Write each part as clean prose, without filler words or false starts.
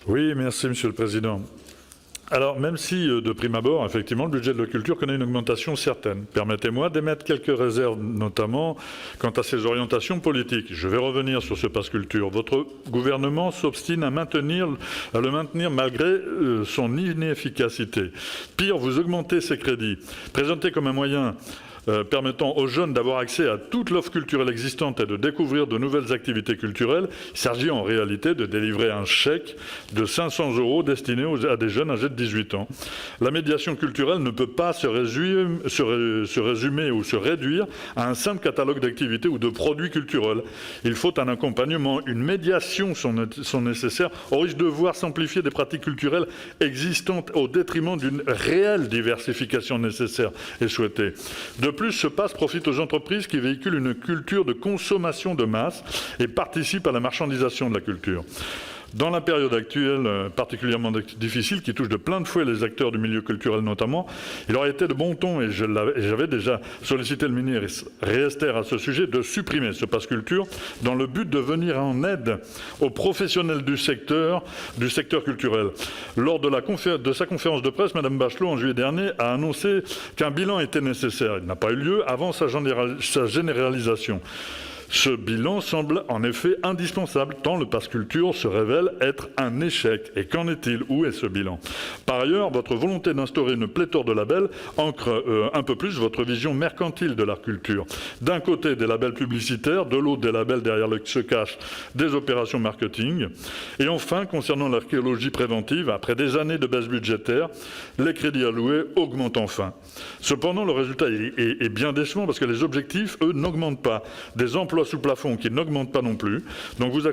Oui, merci Monsieur le Président. Alors, même si, de prime abord, effectivement, le budget de la culture connaît une augmentation certaine, permettez-moi d'émettre quelques réserves, notamment quant à ses orientations politiques. Je vais revenir sur ce pass culture. Votre gouvernement s'obstine à le maintenir malgré son inefficacité. Pire, vous augmentez ses crédits, présentés comme un moyen permettant aux jeunes d'avoir accès à toute l'offre culturelle existante et de découvrir de nouvelles activités culturelles. Il s'agit en réalité de délivrer un chèque de 500 € destiné à des jeunes âgés de 18 ans. La médiation culturelle ne peut pas se résumer ou se réduire à un simple catalogue d'activités ou de produits culturels. Il faut un accompagnement, une médiation sont nécessaires, au risque de voir s'amplifier des pratiques culturelles existantes au détriment d'une réelle diversification nécessaire et souhaitée. De plus, ce pass profite aux entreprises qui véhiculent une culture de consommation de masse et participent à la marchandisation de la culture. Dans la période actuelle particulièrement difficile, qui touche de plein de fouet les acteurs du milieu culturel notamment, il aurait été de bon ton, et j'avais déjà sollicité le ministre Riester à ce sujet, de supprimer ce pass culture dans le but de venir en aide aux professionnels du secteur culturel. Lors de sa conférence de presse, Mme Bachelot, en juillet dernier, a annoncé qu'un bilan était nécessaire. Il n'a pas eu lieu avant sa généralisation. Ce bilan semble en effet indispensable tant le pass culture se révèle être un échec. Et qu'en est-il? Où est ce bilan? Par ailleurs, votre volonté d'instaurer une pléthore de labels ancre un peu plus votre vision mercantile de la culture. D'un côté, des labels publicitaires, de l'autre, des labels derrière lesquels se cachent des opérations marketing. Et enfin, concernant l'archéologie préventive, après des années de baisse budgétaire, les crédits alloués augmentent enfin. Cependant, le résultat est bien décevant parce que les objectifs, eux, n'augmentent pas. Des emplois sous plafond qui n'augmentent pas non plus. Donc vous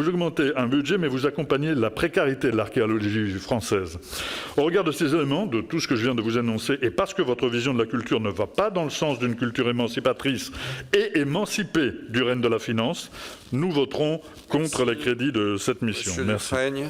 augmentez un budget, mais vous accompagnez la précarité de l'archéologie française. Au regard de ces éléments, de tout ce que je viens de vous annoncer, et parce que votre vision de la culture ne va pas dans le sens d'une culture émancipatrice et émancipée du règne de la finance, nous voterons contre les crédits de cette mission. Monsieur Merci. Dufrègne.